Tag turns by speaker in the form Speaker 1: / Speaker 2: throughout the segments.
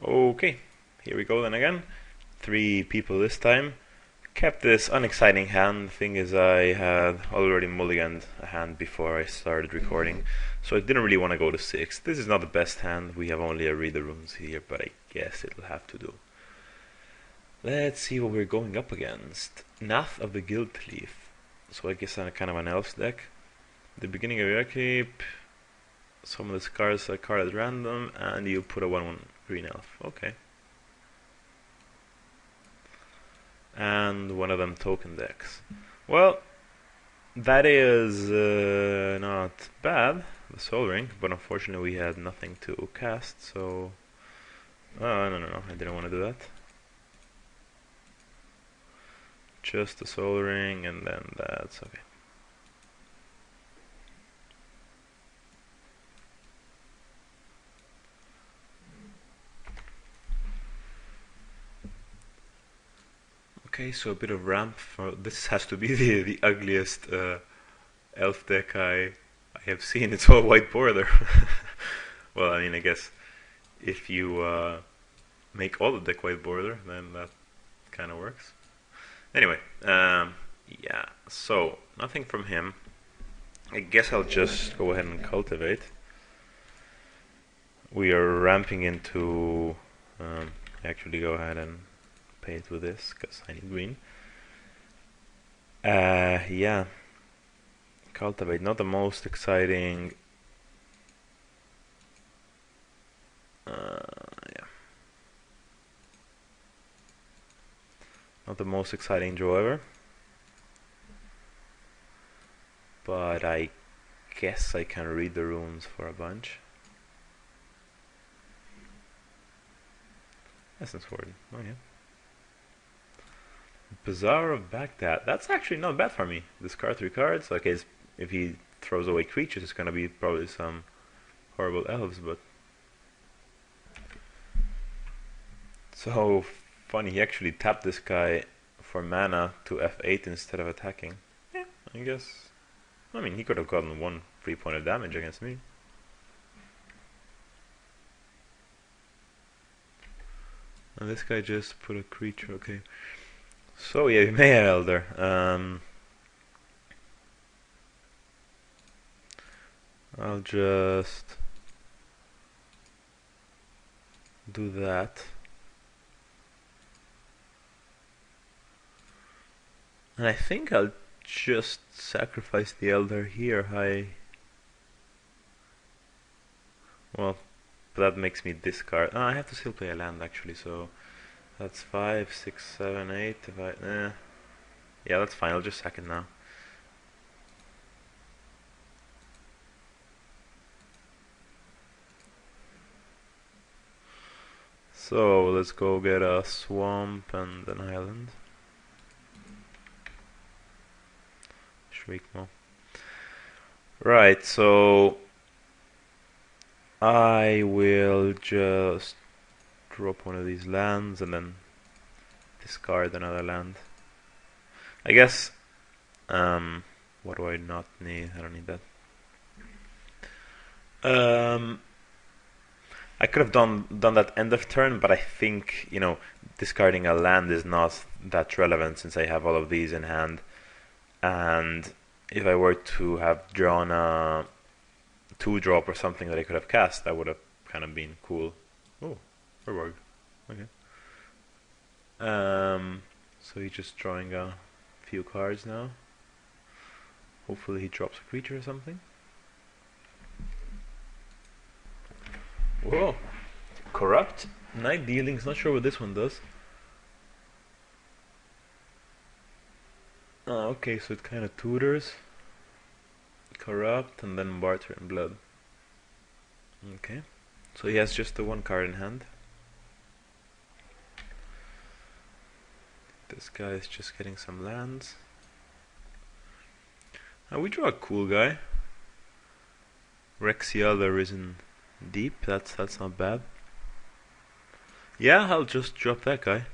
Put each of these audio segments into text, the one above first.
Speaker 1: Okay, here we go then again. Three people this time. Kept this unexciting hand. The thing is, I had already mulliganed a hand before I started recording, so I didn't really want to go to six. This is not the best hand. We have only a read the runes here, but I guess it'll have to do. Let's see what we're going up against. Nath of the Guild Leaf. So I guess I'm kind of an elves deck. The beginning of your keep, some of the cards are card at random, and you put a 1/1 green elf. Okay. And one of them token decks. Well, that is not bad, the Soul Ring, but unfortunately we had nothing to cast, so... Oh, no, I didn't want to do that. Just the Soul Ring, and then that's okay. Okay, so a bit of ramp. This has to be the ugliest elf deck I have seen. It's all white border. Well, I mean, I guess if you make all the deck white border, then that kind of works. Anyway, yeah, so nothing from him. I guess I'll just go ahead and cultivate. We are ramping into... actually go ahead and pay it with this, because I need green. Yeah. Cultivate, not the most exciting... yeah. Not the most exciting draw ever. But I guess I can read the runes for a bunch. Essence Ward, oh yeah. Bazaar of Baghdad, that's actually not bad for me. Discard 3 cards, okay, if he throws away creatures it's gonna be probably some horrible elves, but... So funny, he actually tapped this guy for mana to F8 instead of attacking. Yeah, I guess. I mean, he could have gotten 1 free point of damage against me. And this guy just put a creature, okay. So yeah, we may have Elder. I'll just do that. And I think I'll just sacrifice the Elder here. Well, that makes me discard. I have to still play a land actually, so that's 5, 6, 7, 8. If I, yeah, that's fine. I'll just sack it now. So let's go get a swamp and an island. Shriekmo. Right, so I will just drop one of these lands and then discard another land. I guess, what do I not need? I don't need that. I could have done that end of turn, but I think, you know, discarding a land is not that relevant since I have all of these in hand. And if I were to have drawn a 2-drop or something that I could have cast, that would have kind of been cool. Oh, reward. Okay. So he's just drawing a few cards now. Hopefully he drops a creature or something. Whoa. Corrupt. Night Dealings, not sure what this one does. Okay, so it kind of tutors. Corrupt and then Barter and Blood. Okay. So he has just the 1 card in hand. This guy is just getting some lands. We draw a cool guy. Rexia the Risen Deep, that's not bad. Yeah, I'll just drop that guy.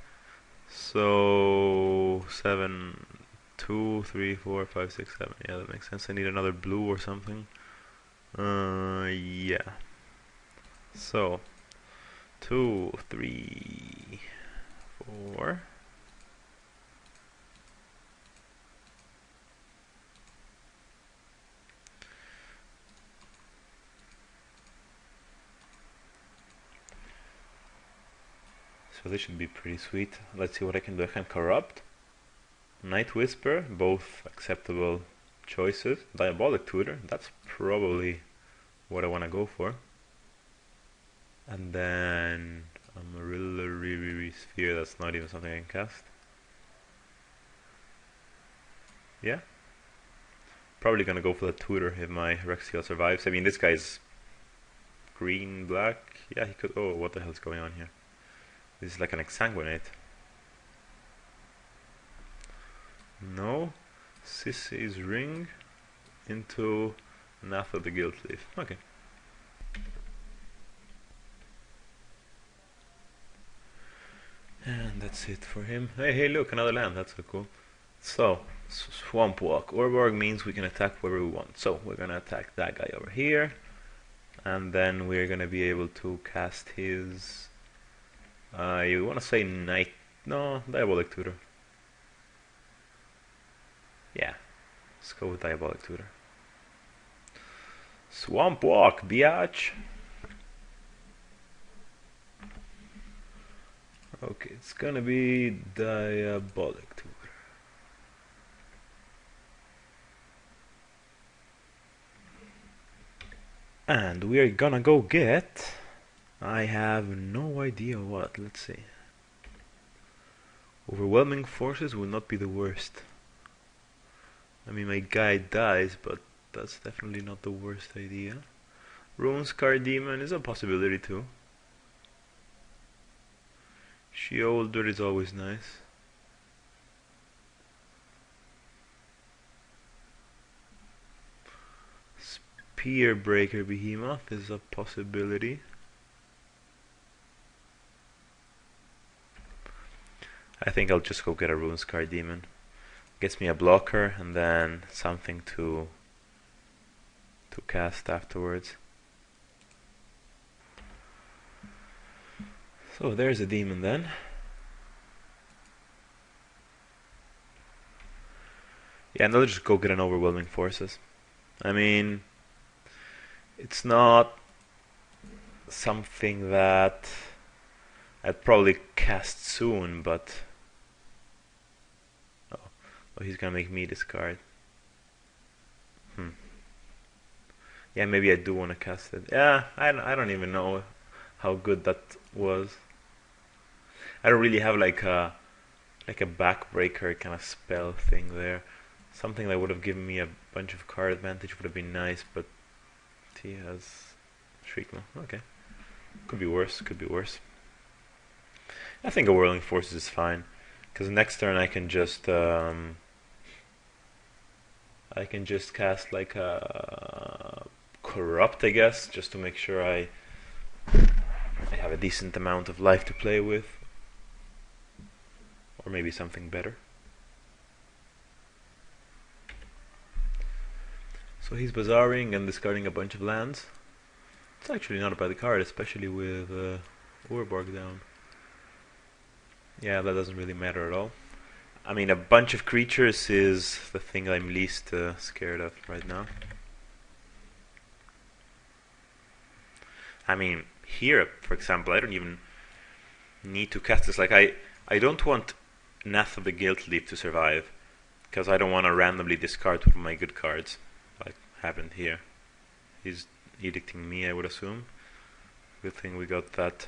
Speaker 1: So 7, 2, 3, 4, 5, 6, 7. Yeah, that makes sense. I need another blue or something. Yeah. So 2, 3, 4. So this should be pretty sweet. Let's see what I can do. I can corrupt, Night Whisper, both acceptable choices. Diabolic Tutor, that's probably what I want to go for. And then Amarilla Sphere, that's not even something I can cast. Yeah. Probably gonna go for the Tutor if my Rexiel survives. I mean, this guy's green, black. Yeah, he could. Oh, what the hell's going on here? This is like an Exsanguinate. No. Sissy's Ring into Nath of the Guild Leaf. Okay. And that's it for him. Hey, look, another land. That's so cool. So, Swamp Walk. Urborg means we can attack wherever we want. So, we're gonna attack that guy over here. And then we're gonna be able to cast his... you wanna say Night... No, Diabolic Tutor. Yeah, let's go with Diabolic Tutor. Swamp Walk, biatch! Okay, it's gonna be Diabolic Tutor. And we are gonna go get... I have no idea what, let's see. Overwhelming Forces would not be the worst. I mean, my guy dies, but that's definitely not the worst idea. Runescar Demon is a possibility too. Sheolder is always nice. Spearbreaker Behemoth is a possibility. I think I'll just go get a Runescar Demon. Gets me a blocker and then something to cast afterwards. So there's a demon then. Yeah, and I'll just go get an Overwhelming Forces. I mean, it's not something that I'd probably cast soon, but... Oh, he's gonna make me discard. Yeah, maybe I do want to cast it. Yeah, I don't even know how good that was. I don't really have like a backbreaker kind of spell thing there. Something that would have given me a bunch of card advantage would have been nice, but he has Shriekmaw. Okay, could be worse. Could be worse. I think a Whirling Forces is fine, because next turn I can just cast like a Corrupt, I guess, just to make sure I have a decent amount of life to play with, or maybe something better. So he's bazaring and discarding a bunch of lands. It's actually not a bad card, especially with Urborg down. Yeah, that doesn't really matter at all. I mean, a bunch of creatures is the thing I'm least scared of right now. I mean, here, for example, I don't even need to cast this. Like, I don't want Nath of the Guild Leaf to survive, because I don't want to randomly discard one of my good cards, like happened here. He's edicting me, I would assume. Good thing we got that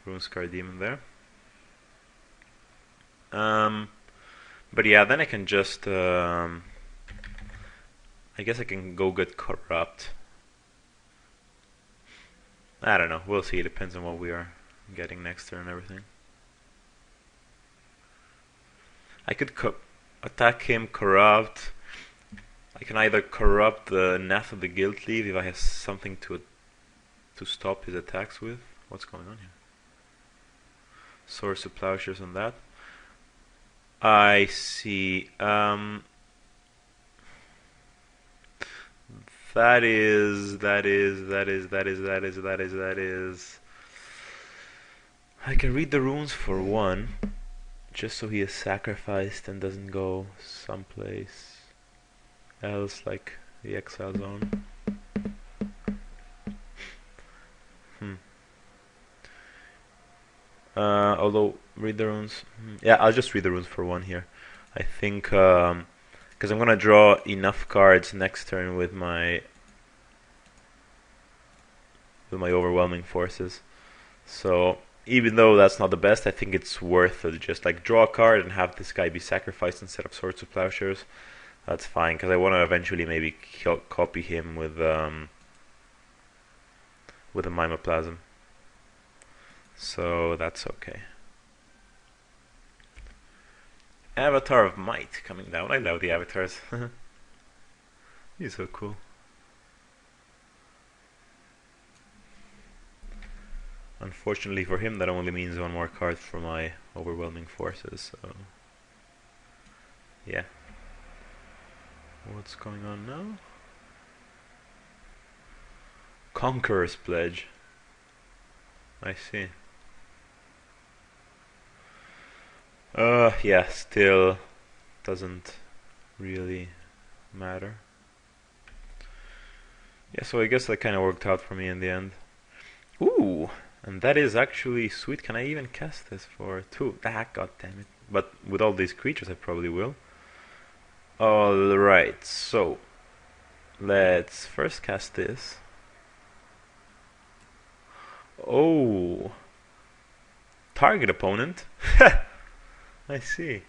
Speaker 1: Runescar Demon there. But yeah, then I can just I guess I can go get Corrupt. I don't know, we'll see, it depends on what we are getting next turn and everything. I could attack him, Corrupt. I can either Corrupt the Nath of the Guild Leaf if I have something to stop his attacks with. What's going on here? Source of Plowshares on that. I see. That is I can read the runes for 1, just so he is sacrificed and doesn't go someplace else like the exile zone. Although read the runes, yeah, I'll just read the runes for 1 here. I think because I'm gonna draw enough cards next turn with my overwhelming forces. So even though that's not the best, I think it's worth it. Just like draw a card and have this guy be sacrificed instead of Swords to Plowshares. That's fine, because I want to eventually maybe copy him with a Mimoplasm. So that's okay. Avatar of Might coming down. I love the avatars. He's so cool. Unfortunately for him, that only means 1 more card for my overwhelming forces. So yeah. What's going on now? Conqueror's Pledge. I see. Yeah, still doesn't really matter. Yeah, so I guess that kind of worked out for me in the end. Ooh, and that is actually sweet. Can I even cast this for 2? Ah, god damn it. But with all these creatures I probably will. Alright, so let's first cast this. Oh, target opponent. I see.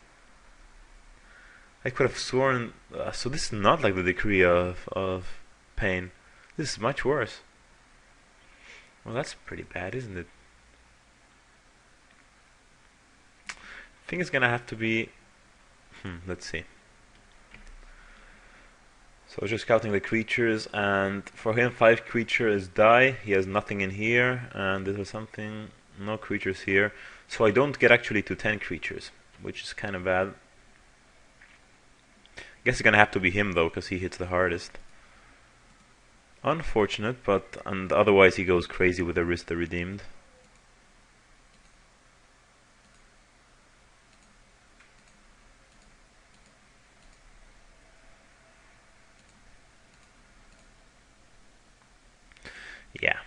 Speaker 1: I could have sworn. So this is not like the Decree of Pain. This is much worse. Well, that's pretty bad, isn't it? I think it's gonna have to be. Let's see. So just counting the creatures, and for him 5 creatures die. He has nothing in here, and this is something. No creatures here, so I don't get actually to 10 creatures, which is kind of bad. I guess it's gonna have to be him though, because he hits the hardest. Unfortunate, but and otherwise he goes crazy with Arista Redeemed. Yeah,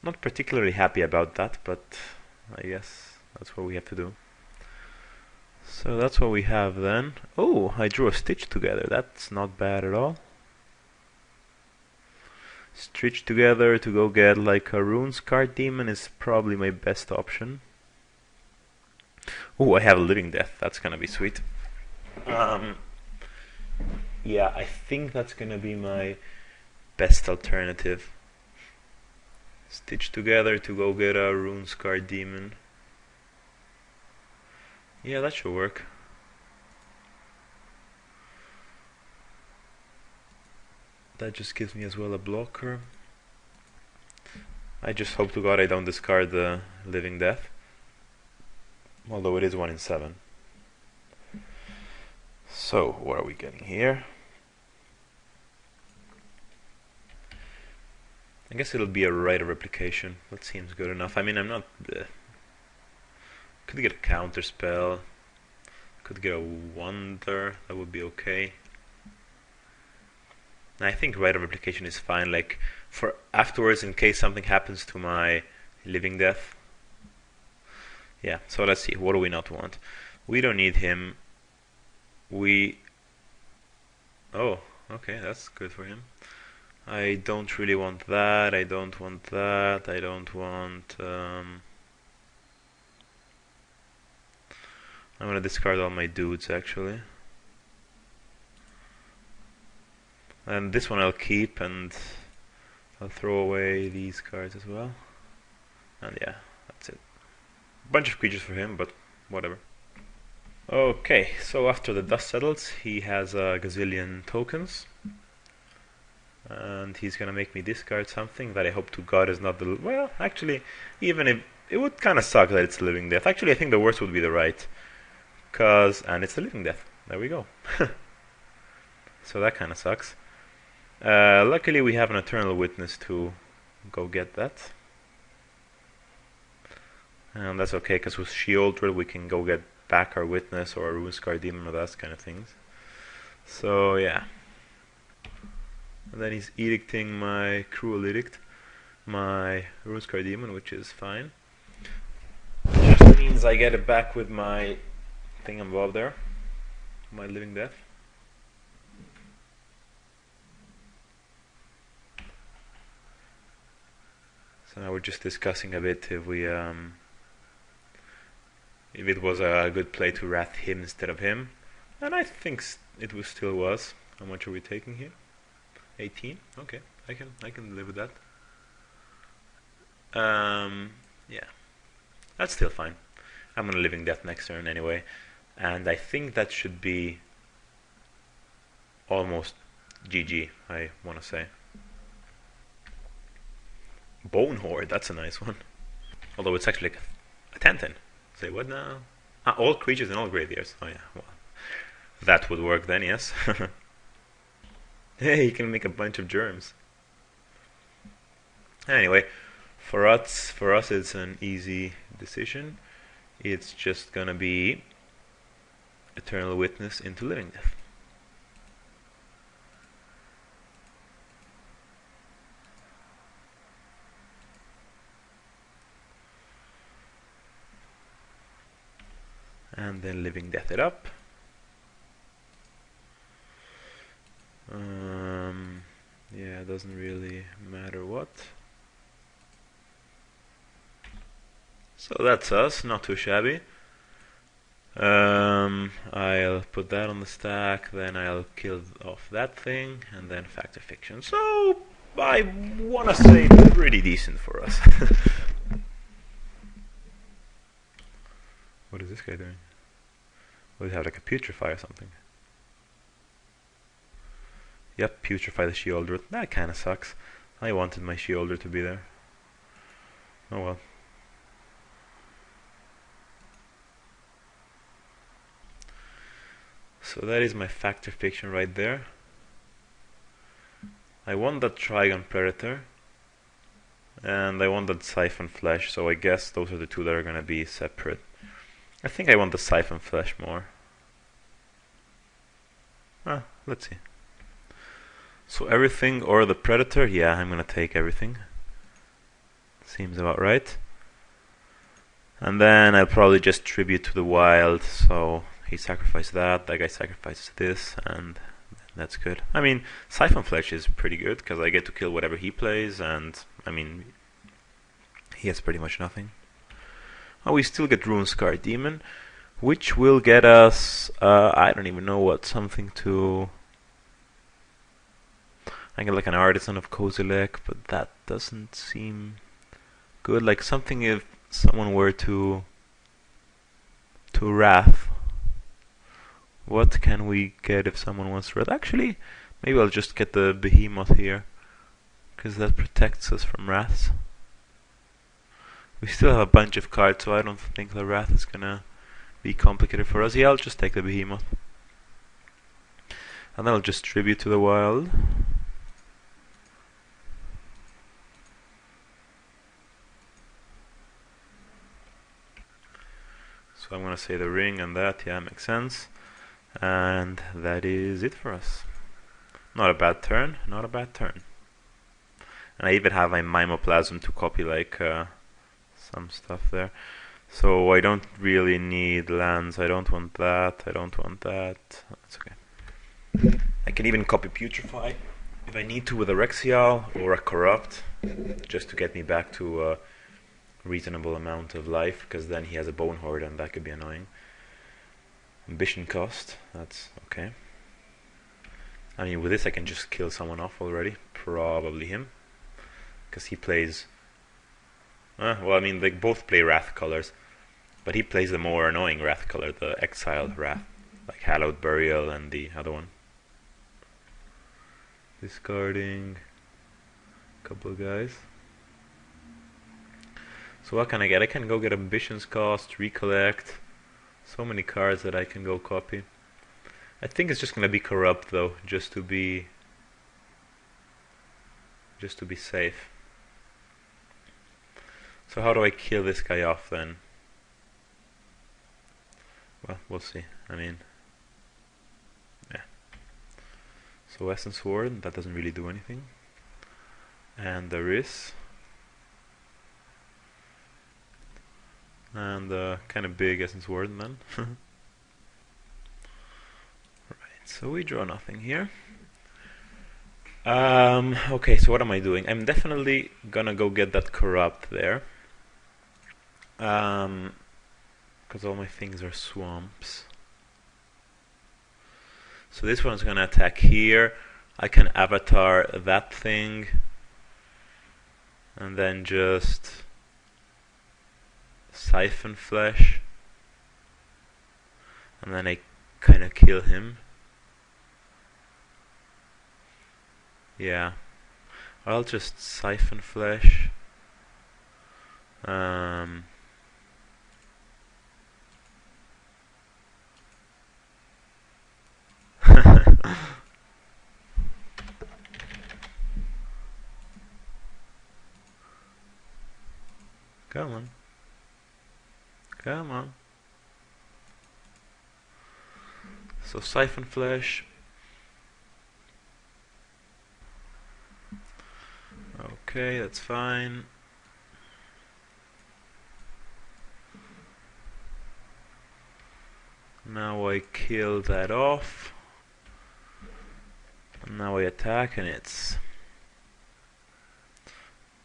Speaker 1: not particularly happy about that, but I guess that's what we have to do. So that's what we have then. Oh, I drew a Stitch Together. That's not bad at all. Stitch Together to go get like a Runescarred Demon is probably my best option. Oh, I have a Living Death. That's gonna be sweet. Yeah, I think that's gonna be my best alternative. Stitch Together to go get a Runescarred Demon. Yeah, that should work. That just gives me as well a blocker. I just hope to god I don't discard the Living Death. Although it is 1 in 7. So, what are we getting here? I guess it'll be a Rite of Replication. That seems good enough. I mean, I'm not... could get a counter spell. Could get a Wonder. That would be okay. I think Rite of Replication is fine. Like, for afterwards, in case something happens to my Living Death. Yeah, so let's see. What do we not want? We don't need him. We... Oh, okay, that's good for him. I don't really want that. I don't want that. I don't want... I'm gonna discard all my dudes, actually. And this one I'll keep, and I'll throw away these cards as well. And yeah, that's it. Bunch of creatures for him, but whatever. Okay, so after the dust settles, he has a gazillion tokens. And he's gonna make me discard something that I hope to god is not the... Well, actually, even if... It would kinda suck that it's Living Death. Actually, I think the worst would be the Rite. And it's the Living Death. There we go. So that kinda sucks. Luckily we have an Eternal Witness to go get that. And that's okay, because with Shieldred we can go get back our Witness or a Runescar Demon or that kind of things. So yeah. And then he's edicting my Cruel Edict, my Runescar Demon, which is fine. Just means I get it back with my thing above there, my Living Death. So now we're just discussing a bit if we if it was a good play to wrath him instead of him, and I think it still was. How much are we taking here? 18. Okay, I can live with that. Yeah, that's still fine. I'm gonna Living Death next turn anyway, and I think that should be almost GG. I want to say. Bone Horde, that's a nice one. Although it's actually like a 10-10. Say what now? All creatures in all graveyards. Oh yeah, well, that would work then, yes. Hey, you can make a bunch of germs. Anyway, for us it's an easy decision. It's just gonna be Eternal Witness into Living Death. And then Living Death it up. Yeah, it doesn't really matter what. So that's us, not too shabby. I'll put that on the stack, then I'll kill off that thing, and then Factor Fiction. So I wanna say pretty decent for us. What is this guy doing? Will he have like a Putrefy or something? Yep, Putrefy the Shieldred. That kinda sucks. I wanted my Shieldred to be there. Oh well. So that is my Factor Fiction right there. I want that Trigon Predator. And I want that Siphon Flesh, so I guess those are the two that are gonna be separate. I think I want the Siphon Flesh more. Let's see. So everything or the Predator? Yeah, I'm gonna take everything. Seems about right. And then I'll probably just tribute to the wild, so he sacrificed that guy sacrifices this, and that's good. I mean, Siphon Flesh is pretty good, because I get to kill whatever he plays, and, I mean, he has pretty much nothing. Oh, we still get Runescar Demon, which will get us, I don't even know what, something to... I get like an Artisan of Kozilek, but that doesn't seem good. Like something if someone were to Wrath. What can we get if someone wants to Wrath? Actually, maybe I'll just get the Behemoth here, because that protects us from Wraths. We still have a bunch of cards, so I don't think the Wrath is gonna be complicated for us. Yeah, I'll just take the Behemoth. And then I'll just tribute to the wild. So I'm gonna say the ring and that, yeah, makes sense. And that is it for us. Not a bad turn, not a bad turn. And I even have my Mimoplasm to copy like some stuff there. So I don't really need lands. I don't want that. I don't want that. That's okay. I can even copy Putrefy if I need to with a Rexial or a Corrupt, just to get me back to a reasonable amount of life, because then he has a Bone Horde and that could be annoying. Ambition cost, that's okay. I mean, with this I can just kill someone off already. Probably him, because he plays... well, I mean, they both play Wrath colors, but he plays the more annoying Wrath color, the Exiled Wrath, like Hallowed Burial and the other one. Discarding a couple of guys. So what can I get? I can go get Ambitions Cost, Recollect. So many cards that I can go copy. I think it's just gonna be Corrupt though, just to be safe. So how do I kill this guy off then? Well, we'll see. I mean, yeah. So Essence Sword, that doesn't really do anything. And there is. And kind of big Essence Word then. Right, so we draw nothing here. Okay, so what am I doing? I'm definitely gonna go get that Corrupt there. Because all my things are swamps. So this one's gonna attack here. I can avatar that thing. And then just Siphon Flesh. And then I kind of kill him. Yeah. I'll just Siphon Flesh. Come on. Come on. So Siphon Flesh. Okay, that's fine. Now I kill that off. And now I attack and it's...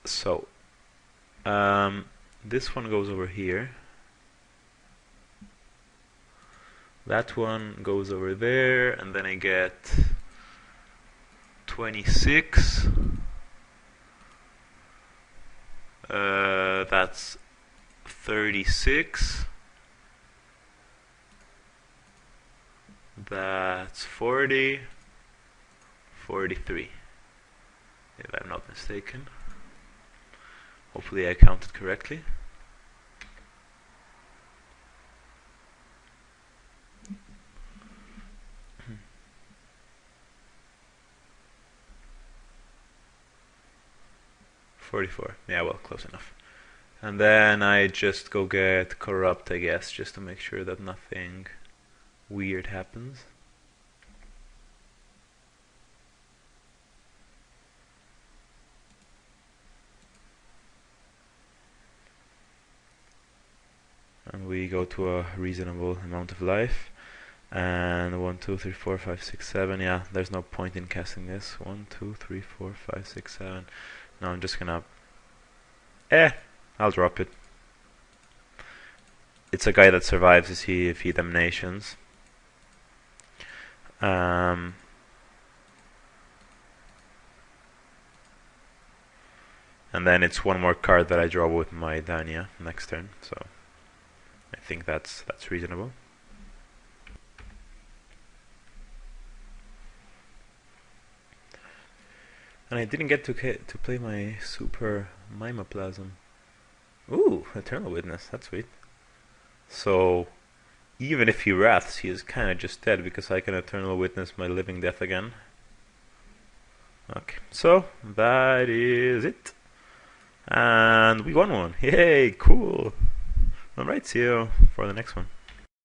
Speaker 1: So, this one goes over here. That one goes over there, and then I get 26. That's 36. That's 40. 43. If I'm not mistaken. Hopefully I counted correctly. $44. Yeah, well, close enough. And then I just go get Corrupt, I guess, just to make sure that nothing weird happens. And we go to a reasonable amount of life. And 1, 2, 3, 4, 5, 6, 7. Yeah, there's no point in casting this. 1, 2, 3, 4, 5, 6, 7. No, I'm just gonna... I'll drop it. It's a guy that survives if he Damnations. And then it's one more card that I draw with my Dania next turn, so I think that's reasonable. And I didn't get to play my super Mimoplasm. Ooh, Eternal Witness, that's sweet. So, even if he wraths, he is kind of just dead because I can Eternal Witness my Living Death again. Okay, so that is it. And we won one. Yay, cool. Alright, see you for the next one.